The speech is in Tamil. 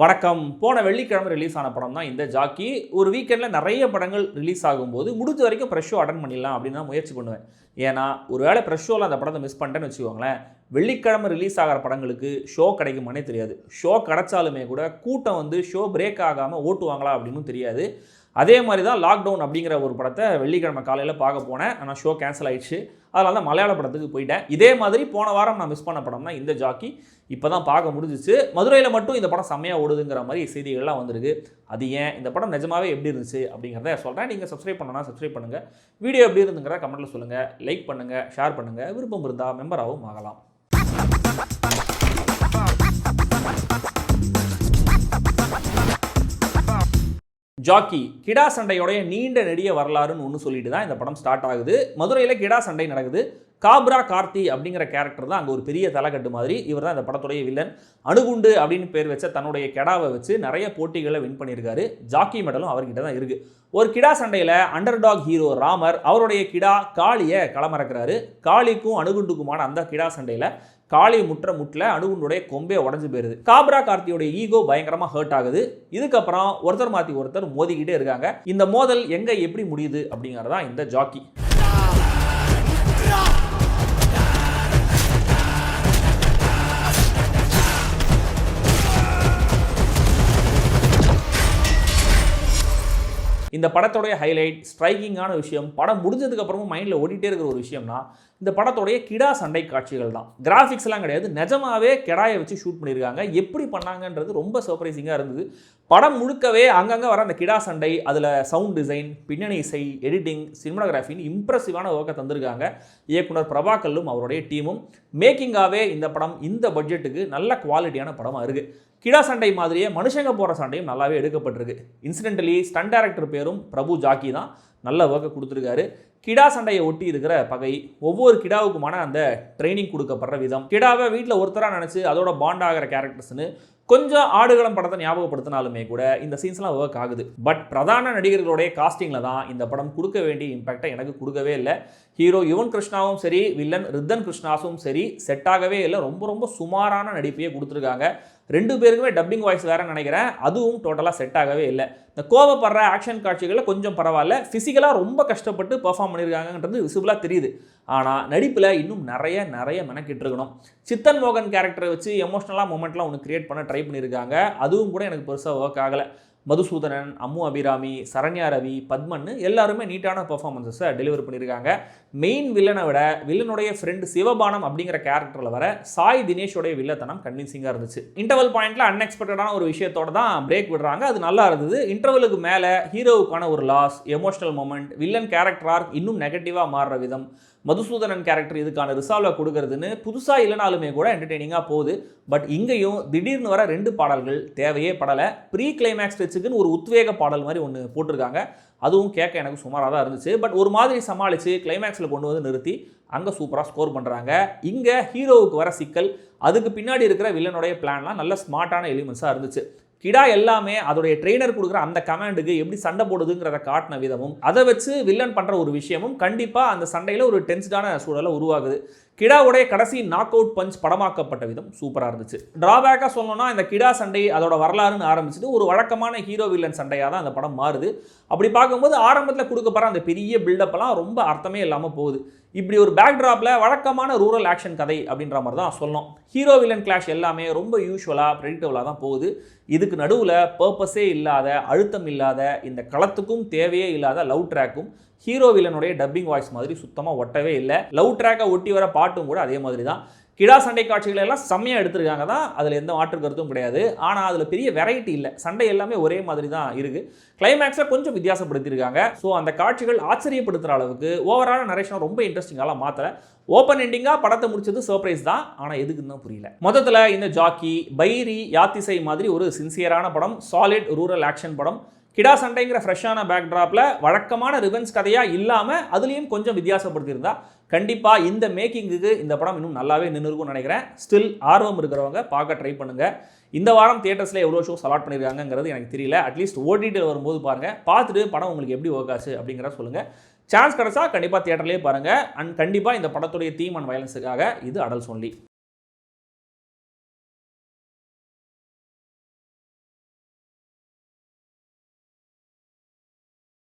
வணக்கம். போன வெள்ளிக்கிழமை ரிலீஸ் ஆன படம் தான் இந்த ஜாக்கி. ஒரு வீக்கெண்டில் நிறைய படங்கள் ரிலீஸ் ஆகும்போது முடிஞ்ச வரைக்கும் ப்ரெஷ் ஷோ அட்டன் பண்ணிடலாம் அப்படின்னு தான் முயற்சி பண்ணுவேன். ஏன்னா ஒரு வேளை ப்ரெஷ் ஷோவில் அந்த படத்தை மிஸ் பண்ணிட்டேன்னு வச்சுக்கோங்களேன், வெள்ளிக்கிழமை ரிலீஸ் ஆகிற படங்களுக்கு ஷோ கிடைக்குமானே தெரியாது. ஷோ கிடைச்சாலுமே கூட கூட்டம் வந்து ஷோ பிரேக் ஆகாமல் ஓட்டுவாங்களா அப்படின்னு தெரியாது. அதே மாதிரி தான் லாக்டவுன் அப்படிங்கிற ஒரு படத்தை வெள்ளிக்கிழமை காலையில் பார்க்க போனேன். ஆனால் ஷோ கேன்சல் ஆயிடுச்சு. அதனால தான் மலையாள படத்துக்கு போயிட்டேன். இதே மாதிரி போன வாரம் நான் மிஸ் பண்ண படம் தான் இந்த ஜாக்கி. இப்போ தான் பார்க்க முடிஞ்சிச்சு. மதுரையில் மட்டும் இந்த படம் செம்மையாக ஓடுதுங்கிற மாதிரி செய்திகள்லாம் வந்திருக்கு. அது ஏன், இந்த படம் நிஜமாவே எப்படி இருந்துச்சு அப்படிங்கிறத சொல்கிறேன். நீங்கள் சப்ஸ்கிரைப் பண்ணனா சப்ஸ்கிரைப் பண்ணுங்கள். வீடியோ எப்படி இருந்துங்கிறத கமெண்ட்டில் சொல்லுங்கள். லைக் பண்ணுங்கள், ஷேர் பண்ணுங்கள். விருப்பம் இருந்தால் மெம்பராகவும் ஆகலாம். ஜாக்கி கிடா சண்டையோடைய நீண்ட நெடிய வரலாறுன்னு ஒன்று சொல்லிட்டு தான் இந்த படம் ஸ்டார்ட் ஆகுது. மதுரையில் கிடா சண்டை நடக்குது. காப்ரா கார்த்தி அப்படிங்கிற கேரக்டர் தான் அங்கே ஒரு பெரிய தலைக்கட்டு மாதிரி. இவர் தான் இந்த படத்துடைய வில்லன். அணுகுண்டு அப்படின்னு பேர் வச்ச தன்னுடைய கெடாவை வச்சு நிறைய போட்டிகளை வின் பண்ணியிருக்காரு. ஜாக்கி மெடலும் அவர்கிட்ட தான் இருக்குது. ஒரு கிடா சண்டையில் அண்டர்டாக் ஹீரோ ராமர் அவருடைய கிடா காளியை களமிறக்கிறாரு. காளிக்கும் அணுகுண்டுக்குமான அந்த கிடா சண்டையில் காளி முட்டில் அணுகுண்டுடைய கொம்பே உடஞ்சு போயிருது. காப்ரா கார்த்தியோட ஈகோ பயங்கரமாக ஹர்ட் ஆகுது. இதுக்கப்புறம் ஒருத்தர் மாற்றி ஒருத்தர் மோதிக்கிட்டே இருக்காங்க. இந்த மோதல் எங்கே எப்படி முடியுது அப்படிங்கிறதா இந்த ஜாக்கி. இந்த படத்தோடைய ஹைலைட், ஸ்ட்ரைக்கிங்கான விஷயம், படம் முடிஞ்சதுக்கப்புறமும் மைண்டில் ஓடிட்டே இருக்கிற ஒரு விஷயம்னா இந்த படத்தோடைய கிடா சண்டை காட்சிகள் தான். கிராஃபிக்ஸ்லாம் கிடையாது, நிஜமாவே கெடாயை வச்சு ஷூட் பண்ணியிருக்காங்க. எப்படி பண்ணாங்கன்றது ரொம்ப சர்ப்ரைசிங்காக இருந்தது. படம் முழுக்கவே அங்கங்கே வர அந்த கிடா சண்டை, அதில் சவுண்ட் டிசைன், பின்னணி இசை, எடிட்டிங், சினிமாகிராஃபின்னு இம்ப்ரெசிவான ஒர்க்கை தந்திருக்காங்க இயக்குனர் பிரபாகலும் அவருடைய டீமும். மேக்கிங்காகவே இந்த படம் இந்த பட்ஜெட்டுக்கு நல்ல குவாலிட்டியான படமாக இருக்குது. கிடா சண்டை மாதிரியே மனுஷங்க போகிற சண்டையும் நல்லாவே எடுக்கப்பட்டிருக்கு. இன்சிடென்டலி ஸ்டன் டைரக்டர் பேரும் பிரபு ஜாக்கி தான். நல்ல ஒர்க்கை கொடுத்துருக்காரு. கிடா சண்டையை ஒட்டி இருக்கிற பகை, ஒவ்வொரு கிடாவுக்குமான அந்த ட்ரைனிங் கொடுக்கப்படுற விதம், கிடாவை வீட்டில் ஒருத்தராக நினச்சி அதோட பாண்ட் ஆகிற கேரக்டர்ஸ்னு கொஞ்சம் ஆடுகளம் படத்தை ஞாபகப்படுத்தினாலுமே கூட இந்த சீன்ஸ்லாம் ஒர்க் ஆகுது. பட் பிரதான நடிகர்களுடைய காஸ்டிங்கில் தான் இந்த படம் கொடுக்க வேண்டிய இம்பேக்டை எனக்கு கொடுக்கவே இல்லை. ஹீரோ யுவன் கிருஷ்ணாவும் சரி, வில்லன் ரித்தன் கிருஷ்ணாஸும் சரி செட் ஆகவே இல்லை. ரொம்ப ரொம்ப சுமாரான நடிப்பையே கொடுத்துருக்காங்க. ரெண்டு பேருக்குமே டப்பிங் வாய்ஸ் வேறு நினைக்கிறேன். அதுவும் டோட்டலாக செட் ஆகவே இல்லை. இந்த கோவப்படுற ஆக்ஷன் காட்சிகளில் கொஞ்சம் பரவாயில்ல. ஃபிசிக்கலாக ரொம்ப கஷ்டப்பட்டு பெர்ஃபார்ம் பண்ணியிருக்காங்கன்றது விசிபிளாக தெரியுது. ஆனால் நடிப்பில் இன்னும் நிறைய மெனக்கிட்டு இருக்கணும். சித்தன் மோகன் கேரக்டரை வச்சு எமோஷனலாக மொமெண்ட்லாம் ஒன்று கிரியேட் பண்ண ட்ரை பண்ணியிருக்காங்க. அதுவும் கூட எனக்கு பெருசாக ஒர்க் ஆகலை. மதுசூதனன், அம்மு அபிராமி, சரண்யா ரவி, பத்மன் எல்லாருமே நீட்டான பெர்ஃபார்மன்ஸை டெலிவர் பண்ணியிருக்காங்க. மெயின் வில்லனை விட வில்லனுடைய ஃப்ரெண்ட் சிவபானம் அப்படிங்கிற கேரக்டரில் வர சாய் தினேஷோடைய வில்லத்தனம் கன்வின்சிங்காக இருந்துச்சு. இன்டர்வல் பாயிண்ட்டில் அன்எக்ஸ்பெக்டடான ஒரு விஷயத்தோட தான் பிரேக் விடுறாங்க. அது நல்லா இருந்தது. இன்டர்வலுக்கு மேலே ஹீரோவுக்கான ஒரு loss, emotional moment, villain character arc இன்னும் நெகட்டிவாக மாறுற விதம், மதுசூதனன் கேரக்டர் இதுக்கான ரிசால்வை கொடுக்கறதுன்னு புதுசாக இல்லைனாலுமே கூட என்டர்டெய்னிங்காக போகுது. பட் இங்கேயும் திடீர்னு வர 2 பாடல்கள் தேவையே படலை. ப்ரீ கிளைமேக்ஸ் ஸ்டெச்சுக்குன்னு ஒரு உத்வேக பாடல் மாதிரி ஒன்று போட்டிருக்காங்க. அதுவும் கேட்க எனக்கு சுமாராக தான் இருந்துச்சு. பட் ஒரு மாதிரி சமாளித்து கிளைமேக்ஸில் கொண்டு வந்து நிறுத்தி அங்கே சூப்பராக ஸ்கோர் பண்ணுறாங்க. இங்கே ஹீரோவுக்கு வர சிக்கல், அதுக்கு பின்னாடி இருக்கிற வில்லனுடைய பிளான்லாம் நல்ல ஸ்மார்ட்டான எலிமெண்ட்ஸாக இருந்துச்சு. கிடா எல்லாமே அதோடைய ட்ரெயினர் கொடுக்குற அந்த கமாண்டுக்கு எப்படி சண்டை போடுதுங்கிறத காட்டின விதமும், அதை வச்சு வில்லன் பண்ணுற ஒரு விஷயமும் கண்டிப்பாக அந்த சண்டையில் ஒரு டென்ஸ்டான சூழலை உருவாகுது. கிடாவுடைய கடைசி நாக் அவுட் பஞ்ச் படமாக்கப்பட்ட விதம் சூப்பராக இருந்துச்சு. டிராபேக்காக சொல்லணும்னா இந்த கிடா சண்டை அதோட வரலாறுன்னு ஆரம்பிச்சுட்டு ஒரு வழக்கமான ஹீரோ வில்லன் சண்டையாக தான் அந்த படம் மாறுது. அப்படி பார்க்கும்போது ஆரம்பத்தில் கொடுக்கப்படுற அந்த பெரிய பில்டப்லாம் ரொம்ப அர்த்தமே இல்லாமல் போகுது. இப்படி ஒரு பேக்ட்ராப்பில் வழக்கமான ரூரல் ஆக்ஷன் கதை அப்படின்ற மாதிரி தான் சொல்லணும். ஹீரோ வில்லன் கிளாஷ் எல்லாமே ரொம்ப யூஸ்வலாக ப்ரெடிக்டபுளாக தான் போகுது. இதுக்கு நடுவில் பர்பஸே இல்லாத, அழுத்தம் இல்லாத, இந்த களத்துக்கும் தேவையே இல்லாத லவ் ட்ராக்கும் ஹீரோ வில்லனுடைய டப்பிங் வாய்ஸ் மாதிரி சுத்தமாக ஒட்டவே இல்லை. லவ் ட்ராக்கை ஒட்டி வர பாட்டும் கூட அதே மாதிரி தான். கிடா சண்டை காட்சிகள் எல்லாம் செம்மையாக எடுத்திருக்காங்க தான், அதில் எந்த மாற்று கருத்தும் கிடையாது. ஆனால் அதில் பெரிய வெரைட்டி இல்லை. சண்டை எல்லாமே ஒரே மாதிரி தான் இருக்குது. கிளைமேக்ஸை கொஞ்சம் வித்தியாசப்படுத்தியிருக்காங்க. ஸோ அந்த காட்சிகள் ஆச்சரியப்படுத்துகிற அளவுக்கு ஓவரால் நரேஷனை ரொம்ப இன்ட்ரெஸ்டிங்காலாம் மாற்றலை. ஓப்பன் எண்டிங்காக படத்தை முடிச்சது சர்ப்ரைஸ் தான். ஆனால் எதுக்குன்னு தான் புரியல. மொத்தத்தில் இந்த ஜாக்கி, பைரி, யாத்திசை மாதிரி ஒரு சின்சியரான படம், சாலிட் ரூரல் ஆக்ஷன் படம். கிடா சண்டைங்கிற ஃப்ரெஷ்ஷான பேக்ட்ராப்பில் வழக்கமான ரிவென்ஸ் கதையாக இல்லாமல் அதுலேயும் கொஞ்சம் வித்தியாசப்படுத்தியிருந்தா கண்டிப்பாக இந்த மேக்கிங்குக்கு இந்த படம் இன்னும் நல்லாவே நின்றுருக்கும்னு நினைக்கிறேன். ஸ்டில் ஆர்வம் இருக்கிறவங்க பார்க்க ட்ரை பண்ணுங்கள். இந்த வாரம் தியேட்டர்ஸில் எவ்வளோ ஷோஸ் அலாட் பண்ணியிருக்காங்கிறது எனக்கு தெரியல. அட்லீஸ்ட் ஓடிடியில் வரும்போது பாருங்கள். பார்த்துட்டு படம் உங்களுக்கு எப்படி ஒர்க் ஆச்சு அப்படிங்கிறத சொல்லுங்கள். சான்ஸ் கிடச்சா கண்டிப்பாக தியேட்டர்லேயே பாருங்கள். அண்ட் கண்டிப்பாக இந்த படத்துடைய தீம் அண்ட் வயலன்ஸுக்காக இது அடல்ட்ஸ் ஒன்லி.